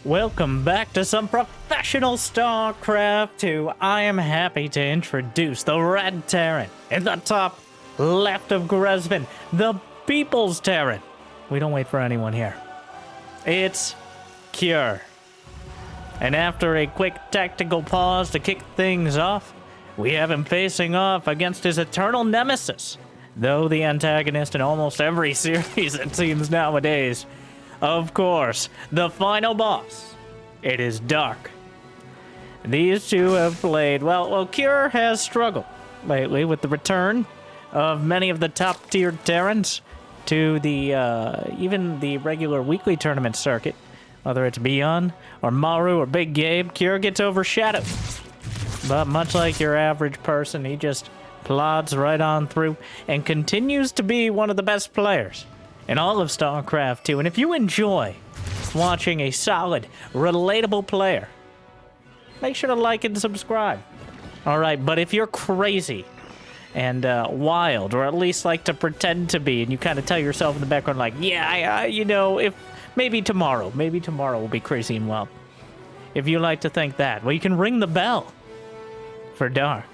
Welcome back to some professional StarCraft 2. I am happy to introduce the Red Terran in the top left of Gresvin, the People's Terran. We don't wait for anyone here. It's Cure. And after a quick tactical pause to kick things off, we have him facing off against his eternal nemesis, though the antagonist in almost every series, it seems nowadays. Of course, the final boss. It is Dark. These two have played, well, Cure has struggled lately with the return of many of the top-tiered Terrans to the, even the regular weekly tournament circuit. Whether it's Beyond, or Maru, or Big Gabe, Cure gets overshadowed. But much like your average person, he just plods right on through and continues to be one of the best players in all of StarCraft 2. And if you enjoy watching a solid, relatable player, make sure to like and subscribe. All right, but if you're crazy and wild, or at least like to pretend to be, and you kind of tell yourself in the background, like, yeah, you know, if maybe tomorrow will be crazy and wild. If you like to think that, well, you can ring the bell for Dark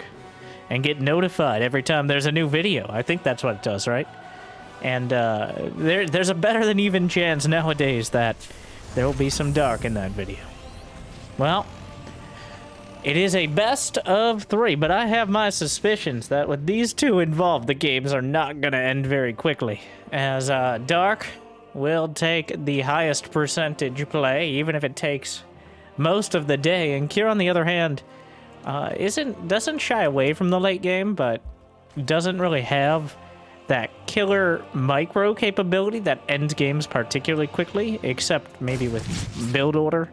and get notified every time there's a new video. I think that's what it does, right? And there's a better than even chance nowadays that there will be some Dark in that video. Well, it is a best of 3, but I have my suspicions that with these two involved, the games are not going to end very quickly, as Dark will take the highest percentage play, even if it takes most of the day, and Cure, on the other hand, doesn't shy away from the late game, but doesn't really have that killer micro capability that ends games particularly quickly, except maybe with build order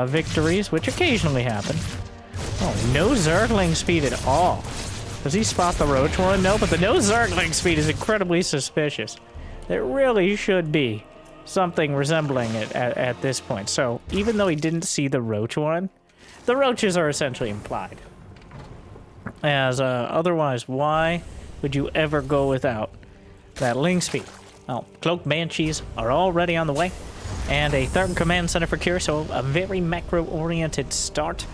victories, which occasionally happen. Oh, no Zergling speed at all. Does he spot the Roach one? No, but the no Zergling speed is incredibly suspicious. There really should be something resembling it at this point. So even though he didn't see the Roach one, the Roaches are essentially implied. As otherwise, why would you ever go without that Ling speed? Well, Cloaked Banshees are already on the way, and a third command center for Cure, so a very macro-oriented start.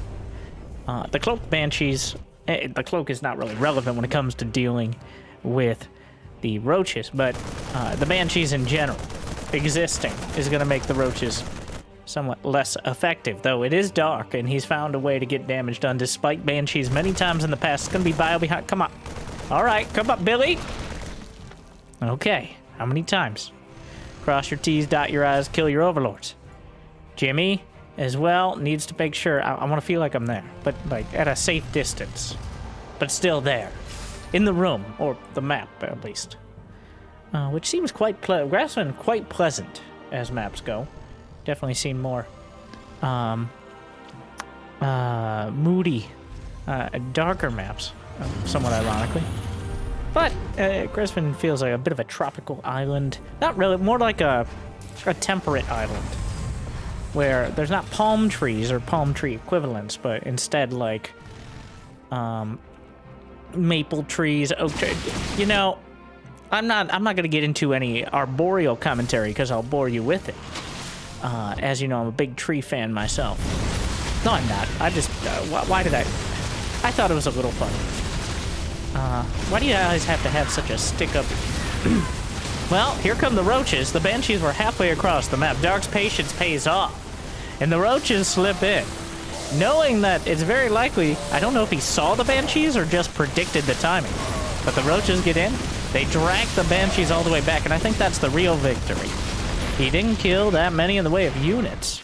The Cloaked Banshees, the Cloak is not really relevant when it comes to dealing with the Roaches, but the Banshees in general existing is going to make the Roaches somewhat less effective, though it is Dark, and he's found a way to get damage done despite Banshees many times in the past. It's going to be bio behind. Come on. All right, come up, Billy. Okay, how many times? Cross your T's, dot your I's, kill your overlords. Jimmy, as well, needs to make sure. I want to feel like I'm there, but like at a safe distance, but still there. In the room, or the map, at least. Which seems quite pleasant. Grassland quite pleasant, as maps go. Definitely seen more moody, darker maps. Somewhat ironically. But Gresvin feels like a bit of a tropical island. Not really, more like a temperate island. Where there's not palm trees or palm tree equivalents, but instead like maple trees, oak trees. You know, I'm not gonna get into any arboreal commentary because I'll bore you with it. As you know, I'm a big tree fan myself. No, I'm not. I just why did I thought it was a little fun. Why do you guys have to have such a stick-up? Well, here come the Roaches. The Banshees were halfway across the map. Dark's patience pays off, and the Roaches slip in. Knowing that it's very likely, I don't know if he saw the Banshees or just predicted the timing, but the Roaches get in, they drag the Banshees all the way back, and I think that's the real victory. He didn't kill that many in the way of units.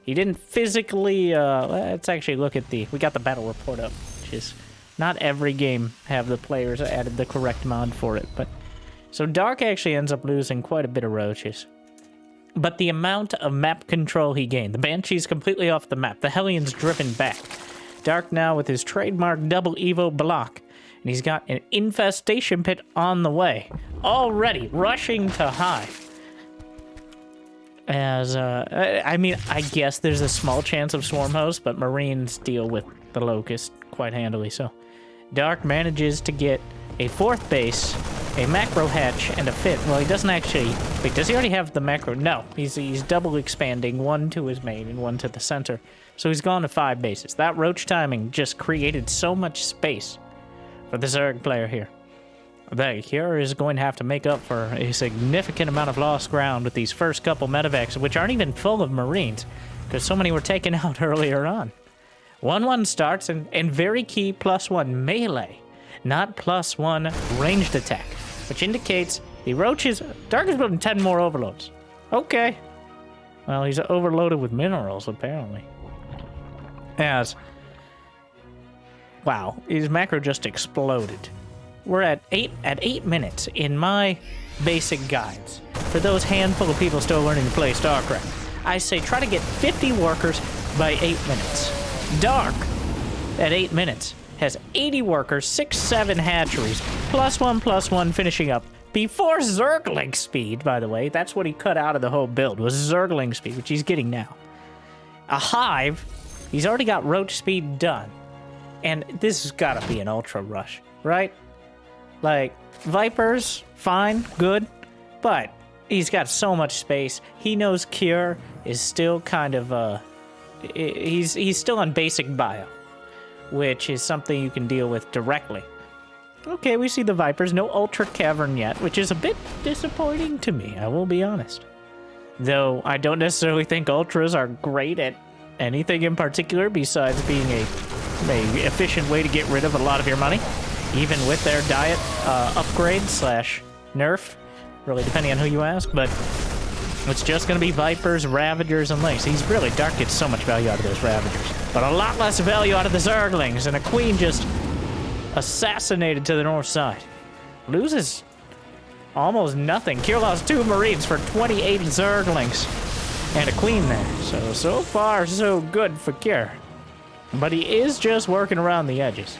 He didn't physically, let's actually look at we got the battle report up, which is, not every game have the players added the correct mod for it, but, so Dark actually ends up losing quite a bit of Roaches. But the amount of map control he gained, the Banshee's completely off the map, the Hellions driven back. Dark now with his trademark double Evo block, and he's got an infestation pit on the way, already rushing to hive. As, I mean, I guess there's a small chance of swarm hosts, but Marines deal with the Locust quite handily, so Dark manages to get a 4th base a macro hatch and a fit. Well, he doesn't actually... Wait, does he already have the macro? No, he's double expanding, one to his main and one to the center. So he's gone to 5 bases. That roach timing just created so much space for the Zerg player here. That here is going to have to make up for a significant amount of lost ground with these first couple medevacs, which aren't even full of Marines, because so many were taken out earlier on. 1-1 starts, and very key +1 melee, not +1 ranged attack, which indicates the roaches... Dark is building 10 more overloads. Okay. Well, he's overloaded with minerals, apparently. As... Wow, his macro just exploded. We're at 8 minutes in my basic guides. For those handful of people still learning to play StarCraft, I say try to get 50 workers by 8 minutes. Dark, at 8 minutes, has 80 workers, 6-7 hatcheries, +1/+1 finishing up before Zergling speed, by the way. That's what he cut out of the whole build, was Zergling speed, which he's getting now. A hive, he's already got roach speed done. And this has got to be an ultra rush, right? Like, Vipers, fine, good, but he's got so much space. He knows Cure is still kind of, he's still on basic bio, which is something you can deal with directly. Okay, we see the Vipers, no Ultra Cavern yet, which is a bit disappointing to me, I will be honest. Though I don't necessarily think Ultras are great at anything in particular besides being a efficient way to get rid of a lot of your money. Even with their diet upgrade / nerf, really depending on who you ask, but it's just going to be Vipers, Ravagers, and Lynx. He's really... Dark gets so much value out of those Ravagers, but a lot less value out of the Zerglings, and a Queen just assassinated to the north side. Loses almost nothing. Kier lost 2 Marines for 28 Zerglings, and a Queen there. So far, so good for Kier. But he is just working around the edges.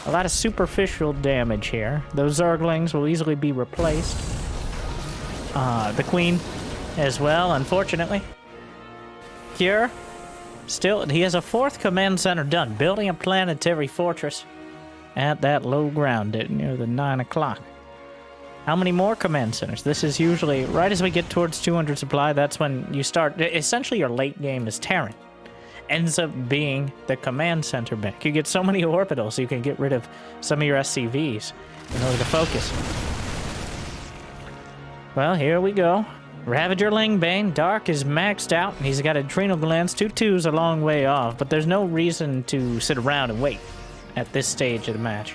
A lot of superficial damage here. Those Zerglings will easily be replaced. The Queen as well, unfortunately. Cure, still, he has a 4th command center done, building a planetary fortress at that low ground near the 9 o'clock. How many more command centers? This is usually, right as we get towards 200 supply, that's when you start, essentially your late game is Terran. Ends up being the command center bank. You get so many orbitals, you can get rid of some of your SCVs in order to focus. Well, here we go. Ravager Lingbane. Dark is maxed out, and he's got Adrenal Glands. 2/2's a long way off, but there's no reason to sit around and wait at this stage of the match.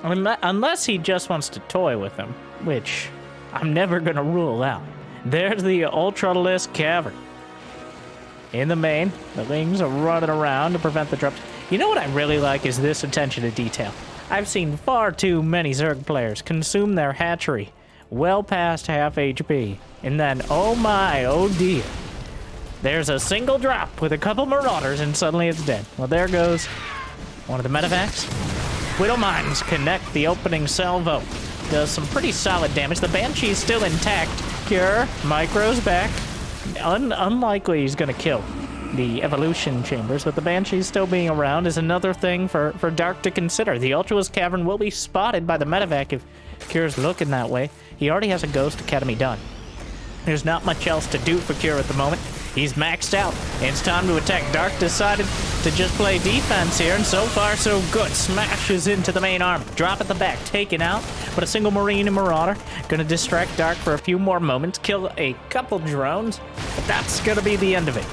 Unless he just wants to toy with them, which I'm never going to rule out. There's the Ultralisk Cavern. In the main, the Lings are running around to prevent the drops. You know what I really like is this attention to detail. I've seen far too many Zerg players consume their hatchery well past half HP, and then, oh my, oh dear, there's a single drop with a couple Marauders and suddenly it's dead. Well, there goes one of the medevacs. Widow Mines connect the opening salvo. Does some pretty solid damage. The Banshee's still intact. Cure, Micro's back. Unlikely he's going to kill the evolution chambers, but the Banshees still being around is another thing for Dark to consider. The Ultralisk Cavern will be spotted by the medevac if Cure's looking that way. He already has a Ghost Academy done. There's not much else to do for Cure at the moment. He's maxed out. It's time to attack. Dark decided to just play defense here, and so far so good. Smashes into the main army. Drop at the back, taken out, but a single Marine and Marauder. Gonna distract Dark for a few more moments, kill a couple drones, but that's gonna be the end of it.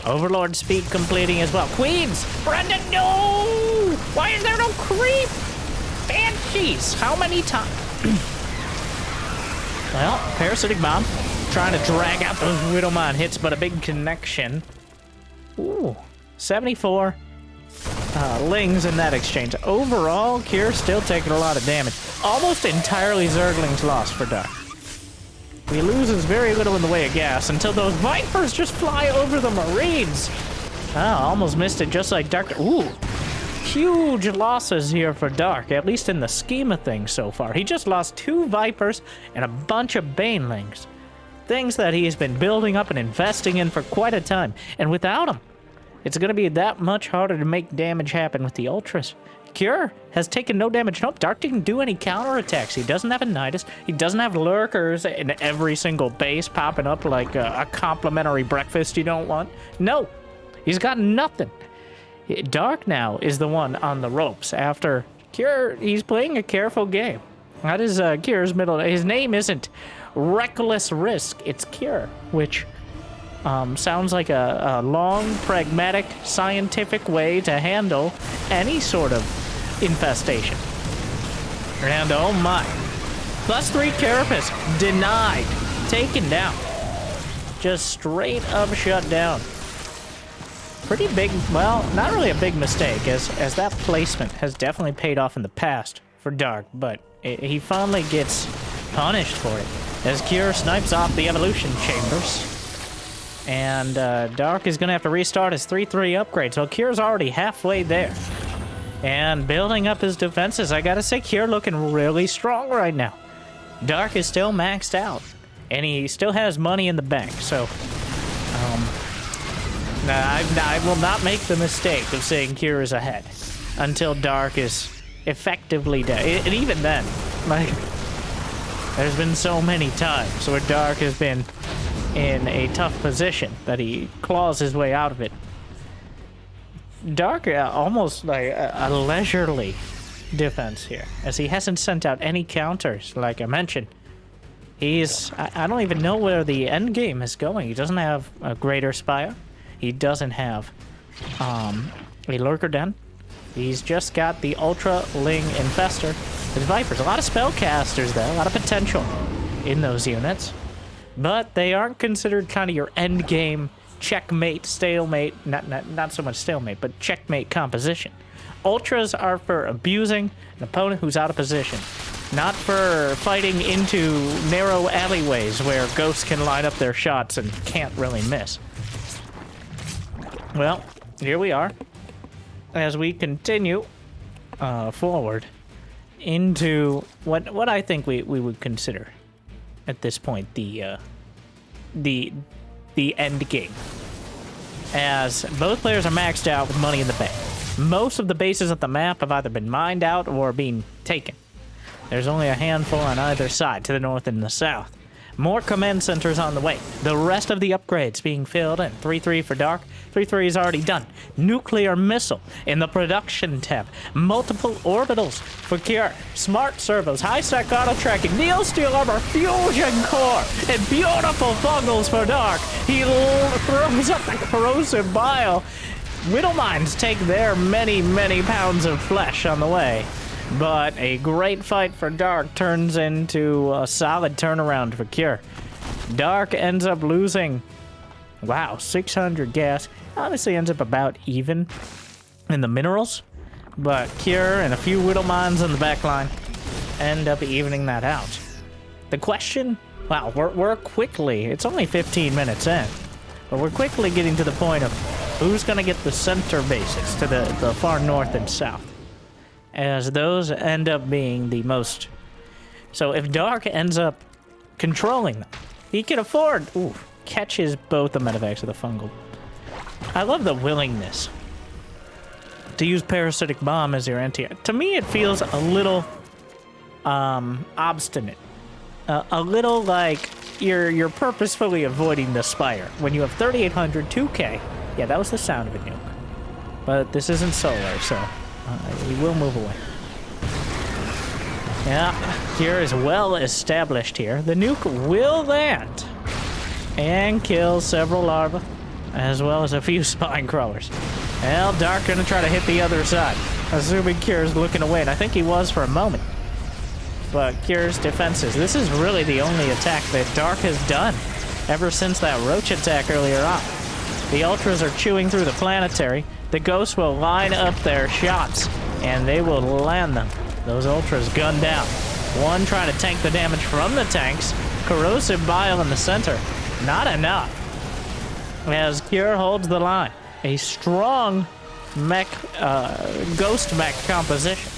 Overlord speed completing as well. Queens! Brendan, no! Why is there no creep? Banshees! How many times? Well, Parasitic Bomb. Trying to drag out those Widowmine hits, but a big connection. Ooh, 74 Lings in that exchange. Overall, Cure still taking a lot of damage. Almost entirely Zerglings lost for Dark. He loses very little in the way of gas until those Vipers just fly over the Marines. Almost missed it just like Dark. Ooh, huge losses here for Dark, at least in the scheme of things so far. He just lost 2 Vipers and a bunch of Banelings. Things that he has been building up and investing in for quite a time. And without them, it's going to be that much harder to make damage happen with the Ultras. Cure has taken no damage. Nope, Dark didn't do any counterattacks. He doesn't have a Nidus. He doesn't have lurkers in every single base popping up like a complimentary breakfast you don't want. No, he's got nothing. Dark now is the one on the ropes after Cure. He's playing a careful game. That is Cure's middle. His name isn't Reckless Risk. It's Cure, which sounds like a long, pragmatic, scientific way to handle any sort of infestation. And oh my. +3 Carapace denied. Taken down. Just straight up shut down. Pretty big, well, not really a big mistake, as that placement has definitely paid off in the past for Dark, but he finally gets punished for it, as Cure snipes off the evolution chambers. And Dark is going to have to restart his 3-3 upgrade, so Cure's already halfway there. And building up his defenses, I gotta say, Cure looking really strong right now. Dark is still maxed out, and he still has money in the bank, so... I will not make the mistake of saying Cure is ahead until Dark is effectively dead. And even then, like, there's been so many times where Dark has been in a tough position that he claws his way out of it. Dark almost like a leisurely defense here, as he hasn't sent out any counters, like I mentioned. I don't even know where the end game is going. He doesn't have a Greater Spire. He doesn't have a Lurker Den. He's just got the Ultra Ling Infester. His Vipers. A lot of spellcasters there. A lot of potential in those units. But they aren't considered kind of your end game checkmate, stalemate. Not so much stalemate, but checkmate composition. Ultras are for abusing an opponent who's out of position. Not for fighting into narrow alleyways where ghosts can line up their shots and can't really miss. Well, here we are, as we continue forward into what I think we would consider at this point the end game, as both players are maxed out with money in the bank. Most of the bases of the map have either been mined out or being taken. There's only a handful on either side, to the north and the south. More command centers on the way. The rest of the upgrades being filled in. 3-3 for Dark. 3-3 is already done. Nuclear missile in the production tab. Multiple orbitals for Cure. Smart servos. High-stack auto-tracking. Neo-steel armor. Fusion core. And beautiful bungles for Dark. He throws up the corrosive bile. Whittle mines take their many, many pounds of flesh on the way. But a great fight for Dark turns into a solid turnaround for Cure. Dark ends up losing, wow, 600 gas. Honestly ends up about even in the minerals. But Cure and a few Whittle mines on the back line end up evening that out. The question, wow, we're quickly, it's only 15 minutes in, but we're quickly getting to the point of who's going to get the center bases to the far north and south, as those end up being the most. So if Dark ends up controlling them, he can afford, catches both the medevacs of the fungal. I love the willingness to use Parasitic Bomb as your anti. To me, it feels a little obstinate. A little like you're purposefully avoiding the Spire. When you have 3,800, 2K, yeah, that was the sound of a nuke. But this isn't solar, so we will move away. Yeah, Cure is well established here. The nuke will land and kill several larvae, as well as a few spine crawlers. Well, Dark gonna try to hit the other side, assuming Cure's looking away, and I think he was for a moment. But Cure's defenses, this is really the only attack that Dark has done ever since that Roach attack earlier on. The Ultras are chewing through the planetary. The Ghosts will line up their shots, and they will land them. Those Ultras gunned down. One trying to tank the damage from the tanks. Corrosive bile in the center. Not enough. As Cure holds the line. A strong mech, Ghost mech composition.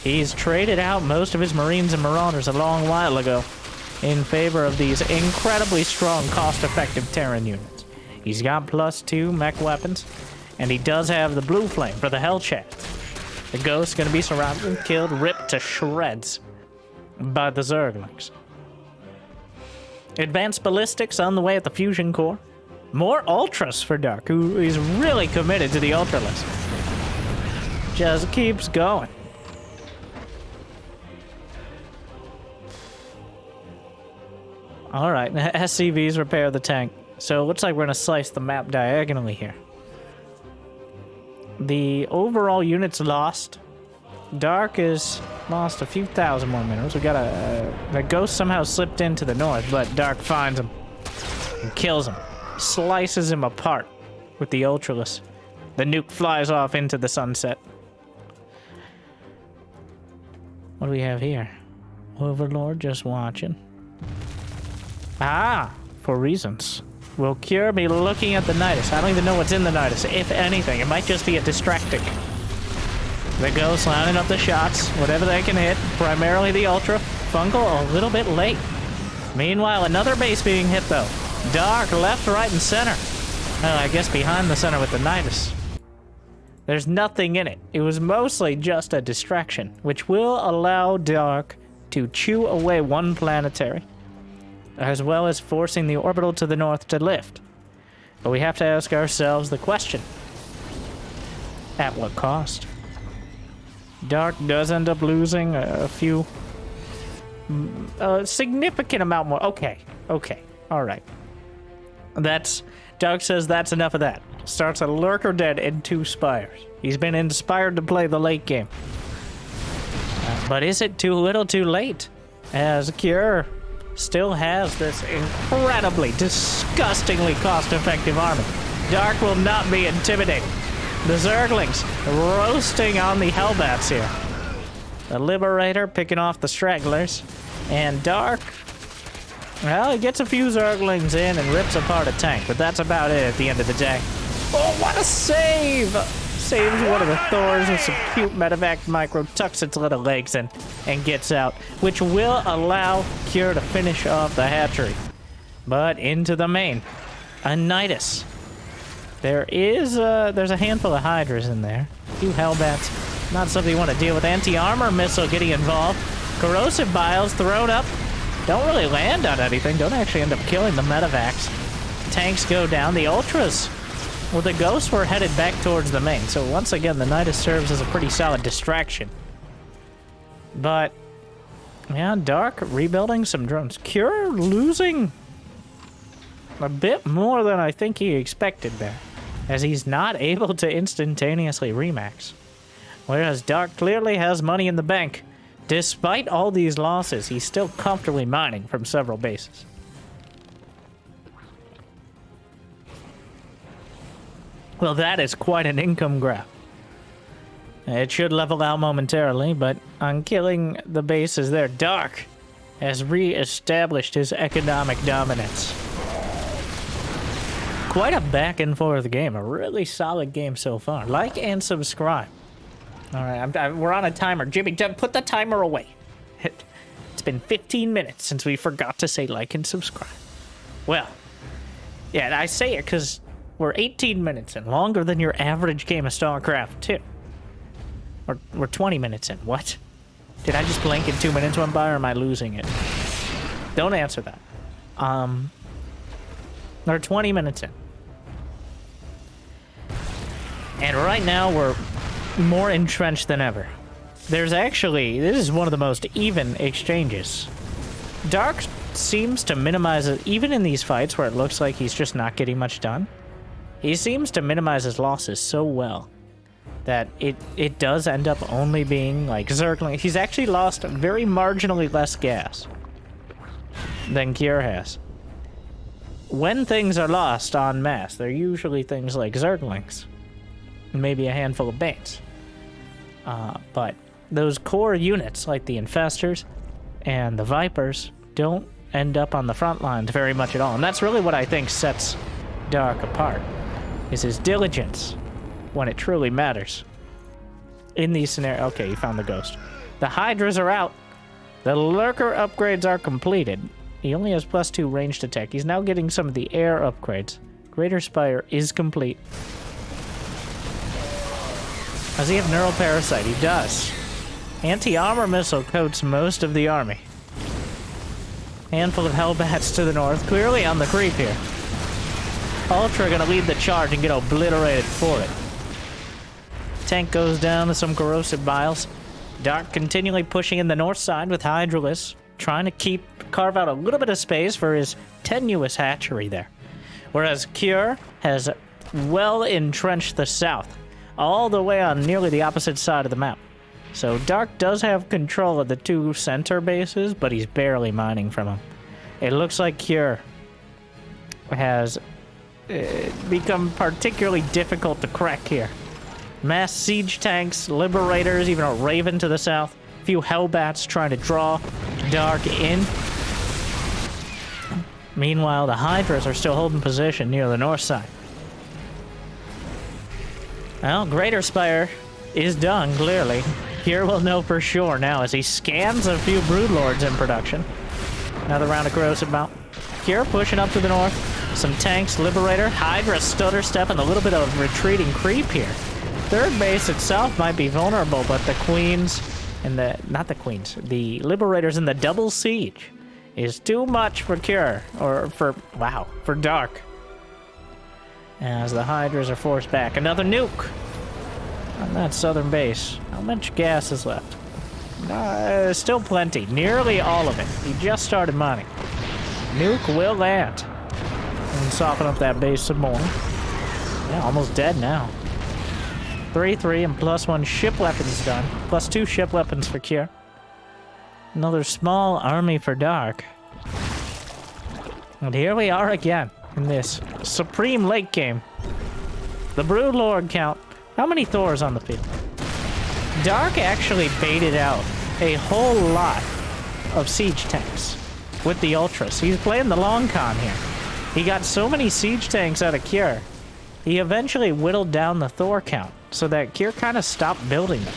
He's traded out most of his Marines and Marauders a long while ago in favor of these incredibly strong, cost-effective Terran units. He's got +2 mech weapons, and he does have the Blue Flame for the Hell Shaft. The Ghost's gonna be surrounded, killed, ripped to shreds by the Zerglings. Advanced ballistics on the way at the fusion core. More ultras for Dark, who is really committed to the ultralist. Just keeps going. All right, SCVs repair the tank. So it looks like we're gonna slice the map diagonally here. The overall units lost. Dark is lost a few thousand more minerals. We got the Ghost somehow slipped into the north, but Dark finds him and kills him. Slices him apart with the Ultralus. The nuke flies off into the sunset. What do we have here? Overlord just watching. Ah, for reasons. Will Cure be looking at the Nidus? I don't even know what's in the Nidus, if anything. It might just be a distracting. The Ghosts lining up the shots, whatever they can hit. Primarily the Ultra. Fungal a little bit late. Meanwhile, another base being hit, though. Dark, left, right, and center. Well, I guess behind the center with the Nidus. There's nothing in it. It was mostly just a distraction, which will allow Dark to chew away one planetary, as well as forcing the orbital to the north to lift. But we have to ask ourselves the question. At what cost? Dark does end up losing a significant amount more. Okay, all right. Dark says that's enough of that. Starts a Lurker dead in 2 Spires. He's been inspired to play the late game. But is it too little too late? As Cure still has this incredibly, disgustingly cost-effective army. Dark will not be intimidated. The Zerglings roasting on the Hellbats here. The Liberator picking off the stragglers. And Dark, well, he gets a few Zerglings in and rips apart a tank, but that's about it at the end of the day. Oh, what a save! Saves one of the Thors with some cute medevac micro, tucks its little legs in, and gets out, which will allow Cure to finish off the hatchery. But into the main. A Nidus. There's a handful of Hydras in there. A few Hellbats. Not something you want to deal with. Anti-armor missile getting involved. Corrosive Biles thrown up. Don't really land on anything. Don't actually end up killing the medevacs. Tanks go down. The Ultras, well, the Ghosts were headed back towards the main. So once again, the Nidus serves as a pretty solid distraction. But, yeah, Dark rebuilding some drones. Cure losing a bit more than I think he expected there, as he's not able to instantaneously remax. Whereas Dark clearly has money in the bank. Despite all these losses, he's still comfortably mining from several bases. Well, that is quite an income grab. It should level out momentarily, but on killing the bases there, Dark has re-established his economic dominance. Quite a back and forth game, a really solid game so far. Like and subscribe. All right, we're on a timer. Jimmy, put the timer away. It's been 15 minutes since we forgot to say like and subscribe. Well, yeah, I say it because we're 18 minutes in, longer than your average game of StarCraft 2. We're 20 minutes in. What? Did I just blink and 2 minutes went by, or am I losing it? Don't answer that. We're 20 minutes in. And right now we're more entrenched than ever. This is one of the most even exchanges. Dark seems to minimize it, even in these fights where it looks like he's just not getting much done. He seems to minimize his losses so well that it does end up only being like Zergling. He's actually lost very marginally less gas than Cure has. When things are lost en masse, they're usually things like Zerglings. Maybe a handful of Banes. But those core units, like the Infestors and the Vipers, don't end up on the front lines very much at all. And that's really what I think sets Dark apart, is his diligence when it truly matters. In these scenarios... Okay, you found the Ghost. The Hydras are out. The Lurker upgrades are completed. He only has +2 ranged attack. He's now getting some of the air upgrades. Greater Spire is complete. Does he have Neural Parasite? He does. Anti-armor missile coats most of the army. Handful of Hellbats to the north, clearly on the creep here. Ultra gonna lead the charge and get obliterated for it. Tank goes down to some corrosive biles. Dark continually pushing in the north side with Hydralisk, trying to carve out a little bit of space for his tenuous hatchery there. Whereas Cure has well entrenched the south, all the way on nearly the opposite side of the map. So Dark does have control of the two center bases, but he's barely mining from them. It looks like Cure has become particularly difficult to crack here. Mass siege tanks, liberators, even a Raven to the south. A few Hellbats trying to draw Dark in. Meanwhile, the Hydras are still holding position near the north side. Well, Greater Spire is done, clearly. Here we'll know for sure now as he scans a few Broodlords in production. Another round of corrosive mount. Cure pushing up to the north. Some tanks, Liberator, Hydra, Stutter Step, and a little bit of retreating creep here. Third base itself might be vulnerable, but the Queens and the Liberators in the double siege is too much for Cure, or for Dark. As the Hydras are forced back. Another nuke on that southern base. How much gas is left? Still plenty. Nearly all of it. He just started mining. Nuke will land. And soften up that base some more. Yeah, almost dead now. 3-3 and +1 ship weapons done. +2 ship weapons for Cure. Another small army for Dark. And here we are again in this supreme late game. The Broodlord count. How many Thors on the field? Dark actually baited out a whole lot of siege tanks with the Ultras. He's playing the long con here. He got so many siege tanks out of Cure, he eventually whittled down the Thor count so that Cure kind of stopped building them.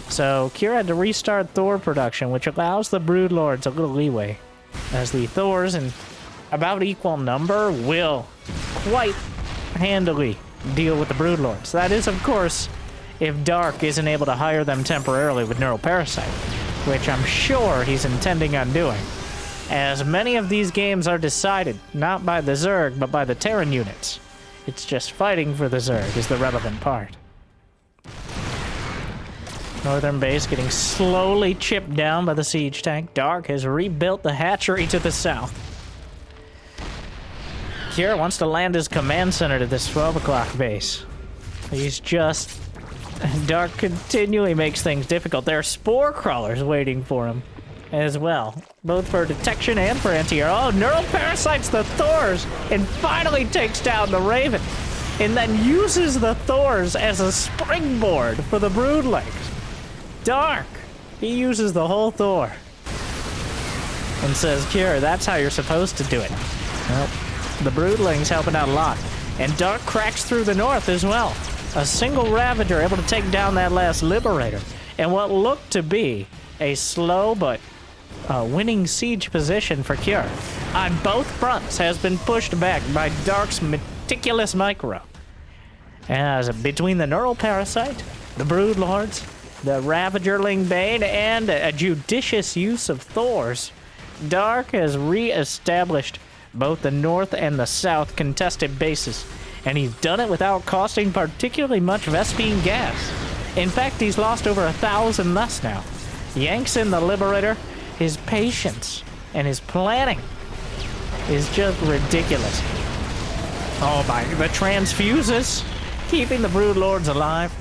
So Cure had to restart Thor production, which allows the Broodlords a little leeway, as the Thors in about equal number will quite handily deal with the Broodlords. That is, of course, if Dark isn't able to hire them temporarily with Neural Parasite, which I'm sure he's intending on doing, as many of these games are decided not by the Zerg, but by the Terran units. It's just fighting for the Zerg is the relevant part. Northern base getting slowly chipped down by the siege tank. Dark has rebuilt the hatchery to the south. Cure wants to land his command center to this 12 o'clock base. He's just... Dark continually makes things difficult. There are spore crawlers waiting for him as well, both for detection and for anti-air. Oh, Neural Parasites the Thors and finally takes down the Raven, and then uses the Thors as a springboard for the Broodlings. Dark, he uses the whole Thor and says, Cure, that's how you're supposed to do it. Well, the Broodlings helping out a lot, and Dark cracks through the north as well. A single Ravager able to take down that last Liberator, and what looked to be a slow but winning siege position for Cure on both fronts has been pushed back by Dark's meticulous micro. As between the Neural Parasite, the Broodlords, the Ravagerling Bane, and a judicious use of Thors, Dark has re-established both the north and the south contested bases, and he's done it without costing particularly much Vespene gas. In fact, he's lost over 1,000 thus now. Yanks in the Liberator. His patience and his planning is just ridiculous. Oh my, the transfuses, keeping the Broodlords alive.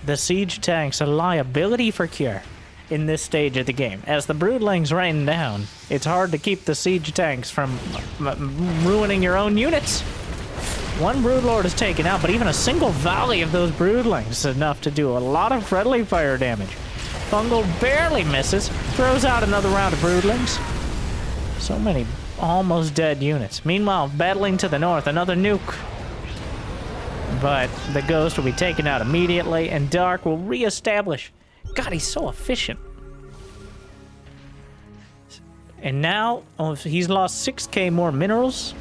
The siege tanks, a liability for Cure in this stage of the game. As the Broodlings rain down, it's hard to keep the siege tanks from ruining your own units. One Broodlord is taken out, but even a single volley of those Broodlings is enough to do a lot of friendly fire damage. Fungal barely misses, throws out another round of Broodlings. So many almost dead units. Meanwhile, battling to the north, another nuke. But the Ghost will be taken out immediately, and Dark will reestablish. God, he's so efficient. And now, he's lost 6k more minerals.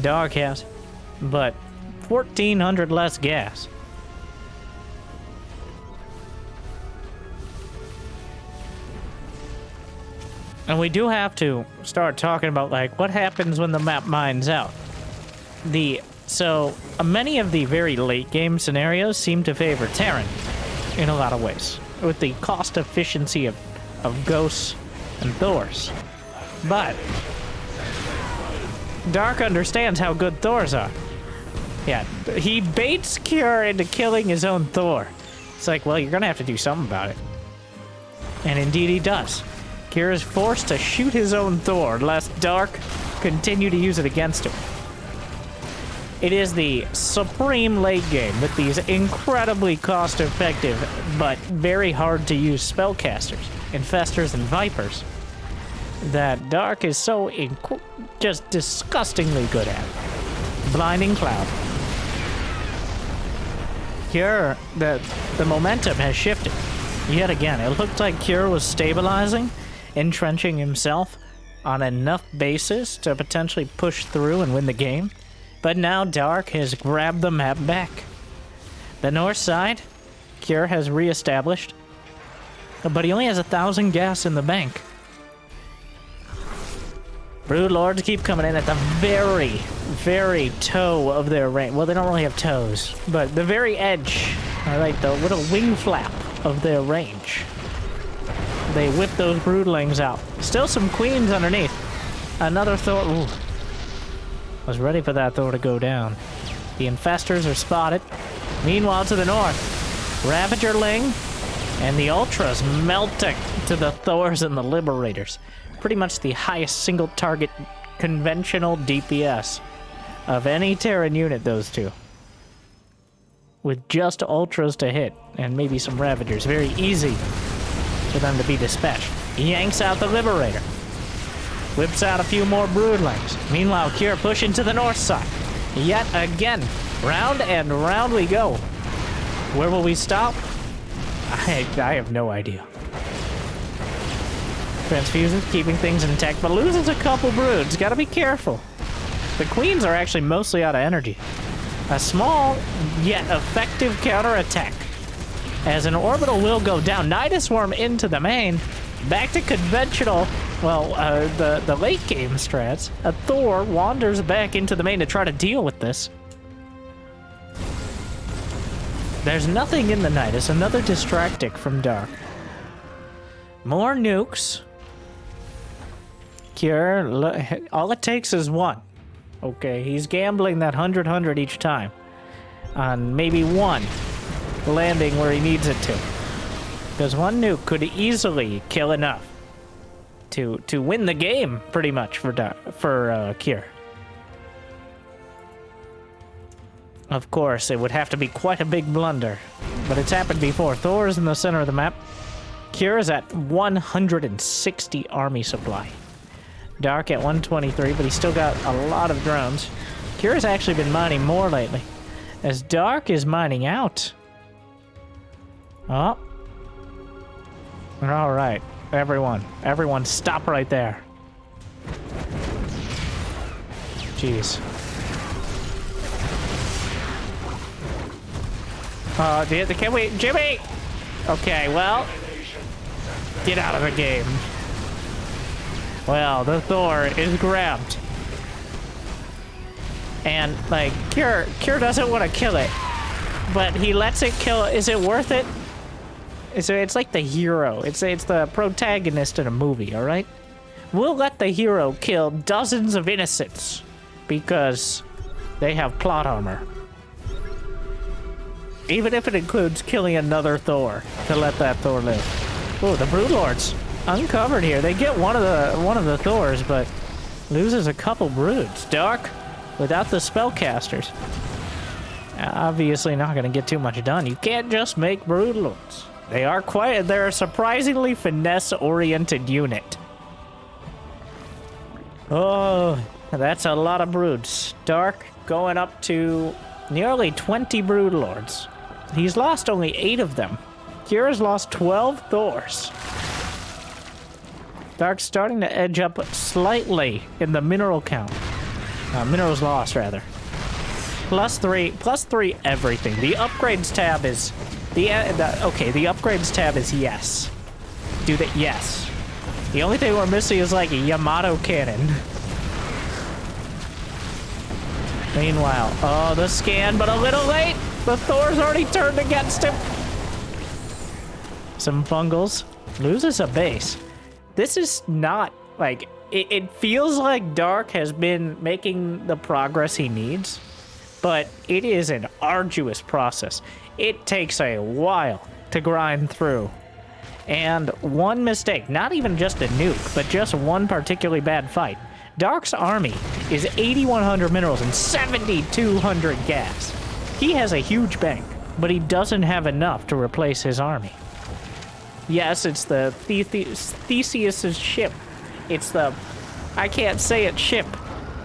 Dark has. But 1,400 less gas. And we do have to start talking about, like, what happens when the map mines out. So, many of the very late game scenarios seem to favor Terran in a lot of ways, with the cost efficiency of Ghosts and Thors. But Dark understands how good Thors are. Yeah, he baits Cure into killing his own Thor. It's like, well, you're gonna have to do something about it. And indeed he does. Cure is forced to shoot his own Thor, lest Dark continue to use it against him. It is the supreme late game with these incredibly cost-effective but very hard-to-use spellcasters, Infestors, and Vipers that Dark is so just disgustingly good at. Blinding Cloud. Cure, the momentum has shifted yet again. It looked like Cure was stabilizing, entrenching himself on enough basis to potentially push through and win the game. But now Dark has grabbed the map back. The north side, Cure has reestablished, but he only has 1,000 gas in the bank. Broodlords keep coming in at the very, very toe of their range. Well, they don't really have toes, but the very edge, all right, the little wing flap of their range. They whip those broodlings out. Still some queens underneath. Another Thor. Ooh. Was ready for that Thor to go down. The Infestors are spotted. Meanwhile, to the north, Ravagerling and the Ultras melting to the Thors and the Liberators. Pretty much the highest single target conventional DPS of any Terran unit, those two. With just Ultras to hit and maybe some Ravagers. Very easy for them to be dispatched. He yanks out the Liberator. Whips out a few more broodlings. Meanwhile, Cure pushing to the north side. Yet again, round and round we go. Where will we stop? I have no idea. Transfuses keeping things intact, but loses a couple broods. Gotta be careful. The queens are actually mostly out of energy. A small, yet effective counterattack. As an orbital will go down. Nidus Worm into the main. Back to conventional, well, the late game strats. A Thor wanders back into the main to try to deal with this. There's nothing in the Nidus. Another distractic from Dark. More nukes. Cure, all it takes is one. Okay, he's gambling that 100 each time. On maybe one landing where he needs it to. Because one nuke could easily kill enough to win the game, pretty much, for Cure. Of course, it would have to be quite a big blunder. But it's happened before. Thor's in the center of the map. Cure is at 160 army supply. Dark at 123, but he's still got a lot of drones. Cure's actually been mining more lately. As Dark is mining out. Oh. Alright. Everyone stop right there. Jeez. Can we... Jimmy! Okay, well... Get out of the game. Well, the Thor is grabbed. And, like, Cure doesn't want to kill it. But he lets it kill it. Is it worth it? It's like the hero. It's the protagonist in a movie, alright? We'll let the hero kill dozens of innocents. Because they have plot armor. Even if it includes killing another Thor to let that Thor live. Oh, the Broodlords uncovered here. They get one of the Thors, but loses a couple broods. Dark, without the spellcasters, obviously not going to get too much done. You can't just make Broodlords. They're a surprisingly finesse-oriented unit. Oh, that's a lot of broods. Dark going up to nearly 20 Broodlords. He's lost only 8 of them. Cure's lost 12 Thors. Dark's starting to edge up slightly in the mineral count. Minerals lost, rather. +3 everything. The upgrades tab is... the upgrades tab is yes. Do that, yes. The only thing we're missing is like a Yamato cannon. Meanwhile, oh, the scan, but a little late. The Thor's already turned against him. Some fungals. Loses a base. This is not, like, it feels like Dark has been making the progress he needs, but it is an arduous process. It takes a while to grind through. And one mistake, not even just a nuke, but just one particularly bad fight. Dark's army is 8,100 minerals and 7,200 gas. He has a huge bank, but he doesn't have enough to replace his army. Yes, it's the Theseus's ship. It's the I can't say it ship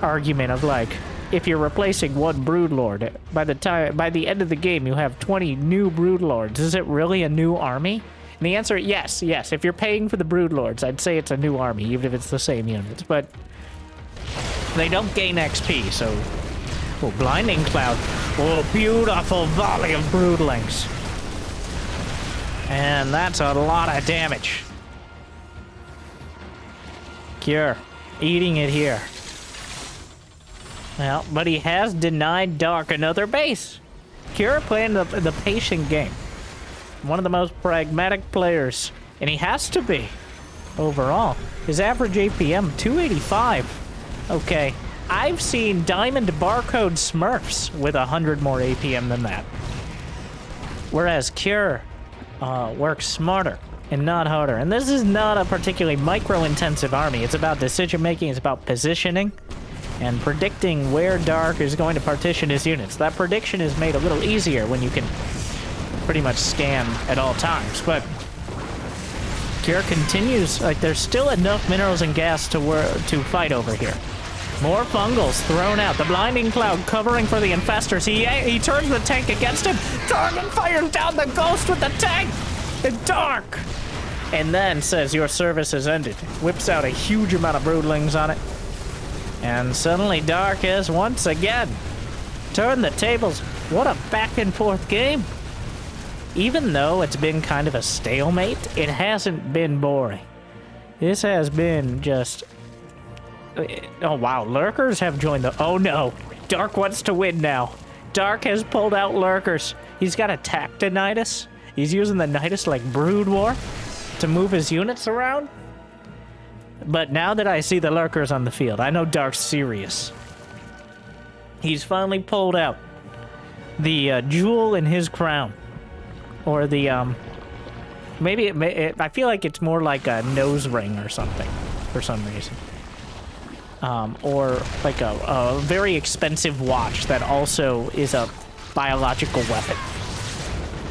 argument of like, if you're replacing one Broodlord, by the end of the game you have 20 new Broodlords. Is it really a new army? And the answer, yes. If you're paying for the Broodlords, I'd say it's a new army, even if it's the same units. But they don't gain XP, so... Oh, Blinding Cloud. Oh, beautiful volley of Broodlings. And that's a lot of damage. Cure. Eating it here. Well, but he has denied Dark another base. Cure playing the patient game. One of the most pragmatic players. And he has to be. Overall. His average APM, 285. Okay. I've seen Diamond Barcode Smurfs with 100 more APM than that. Whereas Cure works smarter and not harder. And this is not a particularly micro-intensive army. It's about decision-making. It's about positioning. And predicting where Dark is going to partition his units. That prediction is made a little easier when you can pretty much scan at all times. But Cure continues, like there's still enough minerals and gas to fight over here. More fungals thrown out. The Blinding Cloud covering for the infestors. He turns the tank against him. Target fires down the ghost with the tank. The Dark. And then says your service has ended. Whips out a huge amount of broodlings on it. And suddenly Dark has once again turned the tables. What a back and forth game. Even though it's been kind of a stalemate, it hasn't been boring. This has been just... Oh wow, Lurkers have joined the... Oh no, Dark wants to win now. Dark has pulled out Lurkers. He's got a Tactonitis. He's using the Nidus like Brood War to move his units around. But now that I see the Lurkers on the field, I know Dark's serious. He's finally pulled out the jewel in his crown. Or the, I feel like it's more like a nose ring or something, for some reason. Or like a very expensive watch that also is a biological weapon.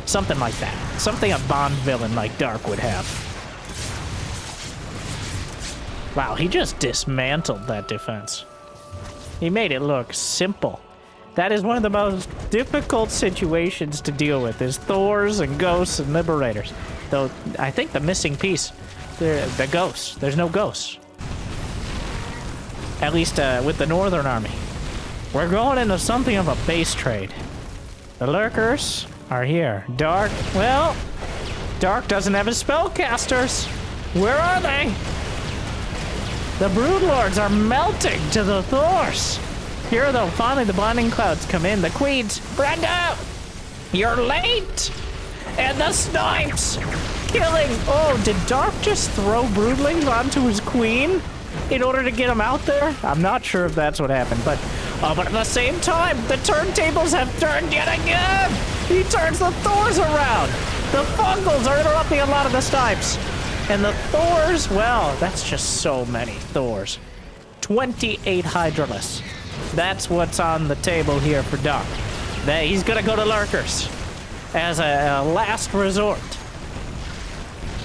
Something like that. Something a Bond villain like Dark would have. Wow, he just dismantled that defense. He made it look simple. That is one of the most difficult situations to deal with, is Thors and Ghosts and Liberators. Though, I think the missing piece, the Ghosts. There's no Ghosts. At least with the Northern Army. We're going into something of a base trade. The Lurkers are here. Dark, well, Dark doesn't have his spellcasters. Where are they? The Broodlords are melting to the Thors. Here, though, finally the Blinding Clouds come in. The Queens, Brenda, you're late. And the Snipes, killing. Oh, did Dark just throw Broodlings onto his Queen in order to get him out there? I'm not sure if that's what happened, but at the same time, the turntables have turned yet again. He turns the Thors around. The Fungals are interrupting a lot of the Snipes. And the Thors, well, that's just so many Thors. 28 Hydralisk. That's what's on the table here for Dark. He's gonna go to Lurkers as a last resort.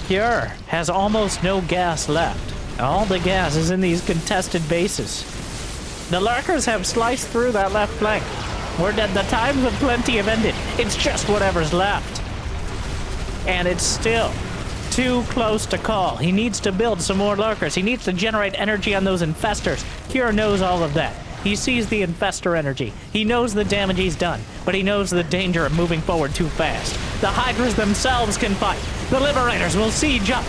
Cure has almost no gas left. All the gas is in these contested bases. The Lurkers have sliced through that left flank. The times of plenty have ended. It's just whatever's left. And it's still too close to call. He needs to build some more Lurkers. He needs to generate energy on those infestors. Cure knows all of that. He sees the infestor energy. He knows the damage he's done, but he knows the danger of moving forward too fast. The Hydras themselves can fight. The Liberators will siege up.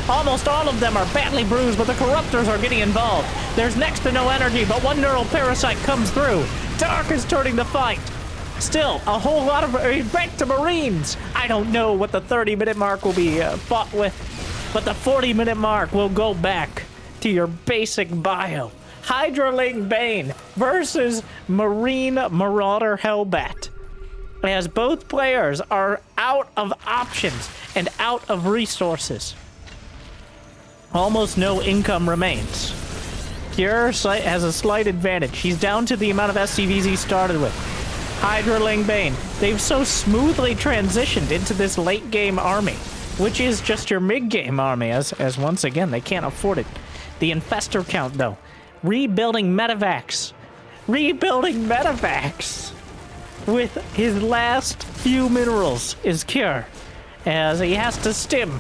Almost all of them are badly bruised, but the Corruptors are getting involved. There's next to no energy, but one neural parasite comes through. Dark is turning the fight. Still, a whole lot of... back to Marines! I don't know what the 30-minute mark will be fought with, but the 40-minute mark will go back to your basic bio. Hydraling Bane versus Marine Marauder Hellbat. As both players are out of options and out of resources. Almost no income remains. Cure has a slight advantage. He's down to the amount of SCVs he started with. Hydraling Bane. They've so smoothly transitioned into this late-game army, which is just your mid-game army, as once again, they can't afford it. The Infestor count, though. Rebuilding Medivacs. Rebuilding Medivacs! With his last few minerals is Cure, as he has to stim.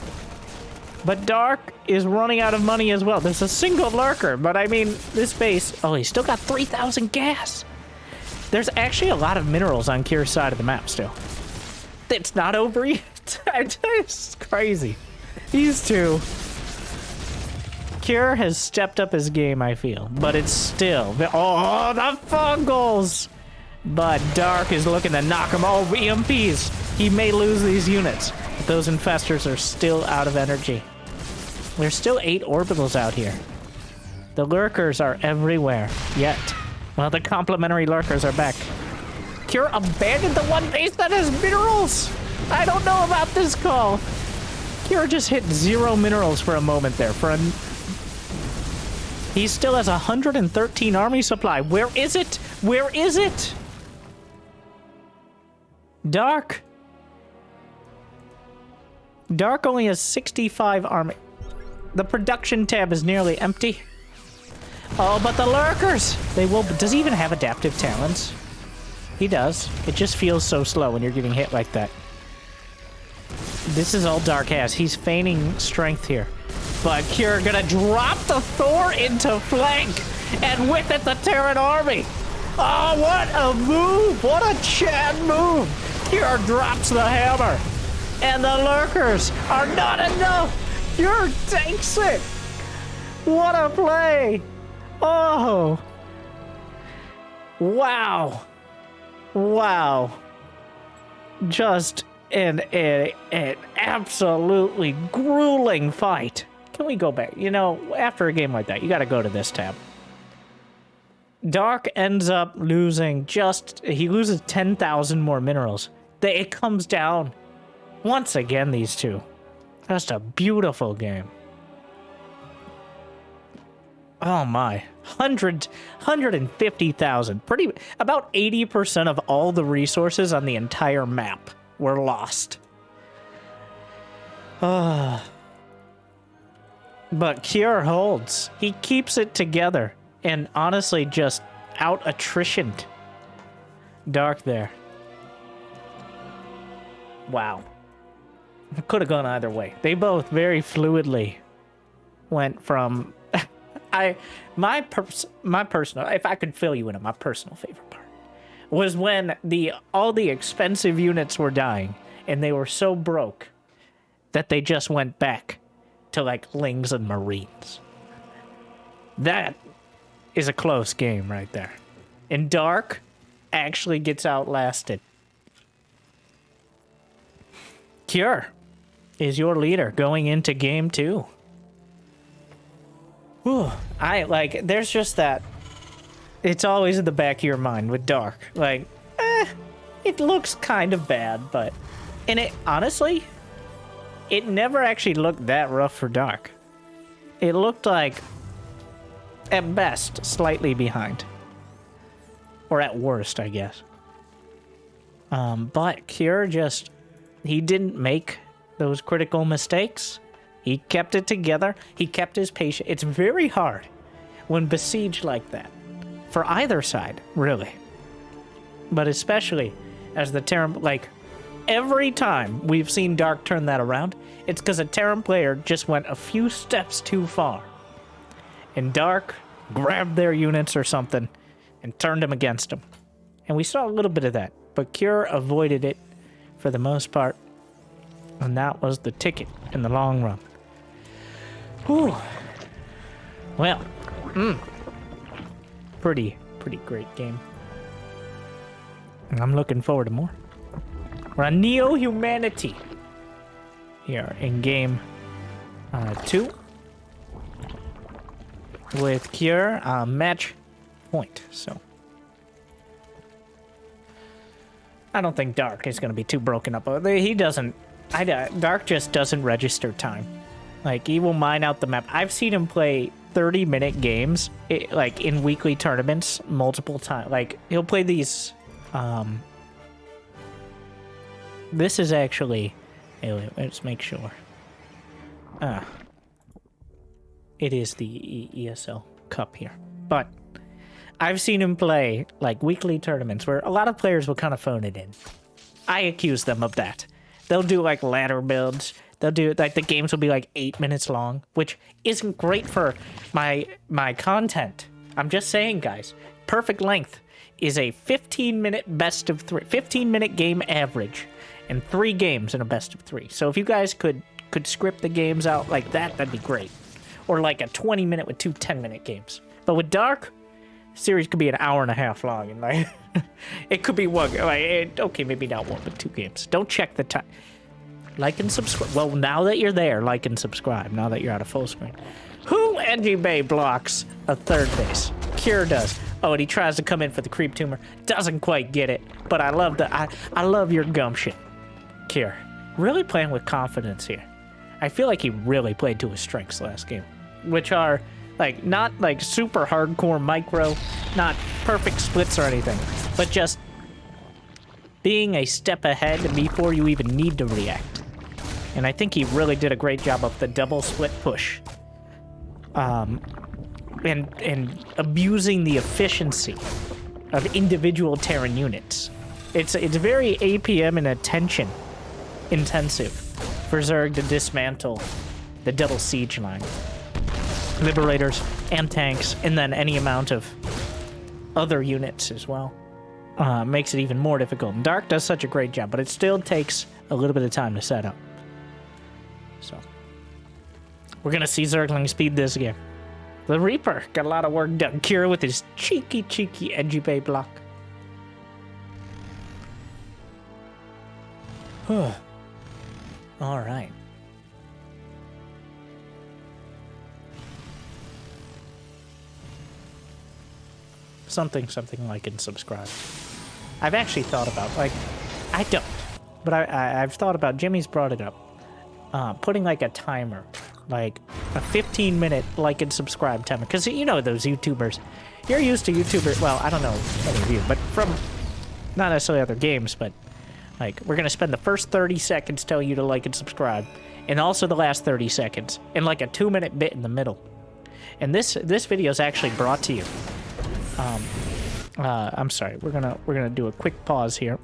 But Dark is running out of money as well. There's a single lurker, but I mean, this base... Oh, he's still got 3,000 gas. There's actually a lot of minerals on Cure's side of the map still. It's not over yet. It's crazy. These two... Cure has stepped up his game, I feel, but it's still... Oh, the fungals! But Dark is looking to knock him all EMPs. He may lose these units, but those infestors are still out of energy. There's still 8 orbitals out here. The lurkers are everywhere, yet. Well, the complementary lurkers are back. Cure abandoned the one base that has minerals! I don't know about this call. Cure just hit 0 minerals for a moment there. He still has 113 army supply. Where is it? Where is it? Dark. Dark only has 65 army. The production tab is nearly empty. Oh, but the lurkers! They will... Does he even have adaptive talents? He does. It just feels so slow when you're getting hit like that. This is all Dark has. He's feigning strength here. But Cure gonna drop the Thor into flank! And with it, the Terran army! Oh, what a move! What a Chad move! Cure drops the hammer! And the lurkers are not enough! Cure takes it! What a play! Oh! Wow! Wow! Just an absolutely grueling fight. Can we go back? You know, after a game like that, you gotta go to this tab. Dark ends up losing he loses 10,000 more minerals. It comes down. Once again, these two. Just a beautiful game. Oh my. 150,000. About 80% of all the resources on the entire map were lost. But Cure holds. He keeps it together. And honestly, just out-attritioned Dark there. Wow. It could have gone either way. They both very fluidly went from... my personal... If I could fill you in on my personal favorite part, was when all the expensive units were dying, and they were so broke that they just went back to, like, Lings and Marines. That is a close game right there. And Dark actually gets outlasted. Cure is your leader going into game 2. Whew. There's just that. It's always in the back of your mind with Dark. Like, it looks kind of bad, but... And it, honestly, it never actually looked that rough for Dark. It looked like, at best, slightly behind. Or at worst, I guess. But Cure just... He didn't make those critical mistakes. He kept it together. He kept his patience. It's very hard when besieged like that. For either side, really. But especially as the Terran... Like, every time we've seen Dark turn that around, it's because a Terran player just went a few steps too far. And Dark grabbed their units or something and turned them against them. And we saw a little bit of that. But Cure avoided it for the most part. And that was the ticket in the long run. Whew. Well, pretty great game. I'm looking forward to more. We're on Neo-Humanity here in game 2 with Cure match point. So I don't think Dark is going to be too broken up. He doesn't. Dark just doesn't register time. Like, he will mine out the map. I've seen him play 30-minute games, like in weekly tournaments, multiple times. Like, he'll play these. This is actually. Hey, wait, let's make sure. It is the ESL Cup here, but I've seen him play like weekly tournaments where a lot of players will kind of phone it in. I accuse them of that. They'll do like ladder builds. They'll do like the games will be like 8 minutes long, which isn't great for my content. I'm just saying, guys, perfect length is a 15-minute best of 3, 15-minute game average, and 3 games in a best of 3. So if you guys could script the games out like that, that'd be great. Or like a 20-minute with 2 10-minute games. But with Dark, the series could be an hour and a half long, and like it could be one. Like, okay, maybe not 1, but 2 games. Don't check the time. Like and subscribe. Well, now that you're there, like and subscribe. Now that you're out of full screen. Who NG Bay blocks a third base? Cure does. Oh, and he tries to come in for the creep tumor. Doesn't quite get it. But I love I love your gumption. Cure. Really playing with confidence here. I feel like he really played to his strengths last game. Which are like not like super hardcore micro, not perfect splits or anything. But just being a step ahead before you even need to react. And I think he really did a great job of the double split push. And abusing the efficiency of individual Terran units. It's very APM and attention intensive for Zerg to dismantle the double siege line. Liberators and tanks, and then any amount of other units as well. Makes it even more difficult. And Dark does such a great job, but it still takes a little bit of time to set up. So, we're going to see Zergling speed this game. The Reaper got a lot of work done. Cure with his cheeky edgy bay block. All right. Something like and subscribe. I've actually thought about, like, I don't, but I've thought about, Jimmy's brought it up, putting like a timer, like a 15-minute like and subscribe timer, because you know those YouTubers, you're used to YouTubers, well, I don't know any of you, but from, not necessarily other games, but like, we're going to spend the first 30 seconds telling you to like and subscribe, and also the last 30 seconds, and like a 2-minute bit in the middle. And this video is actually brought to you. I'm sorry, we're gonna do a quick pause here.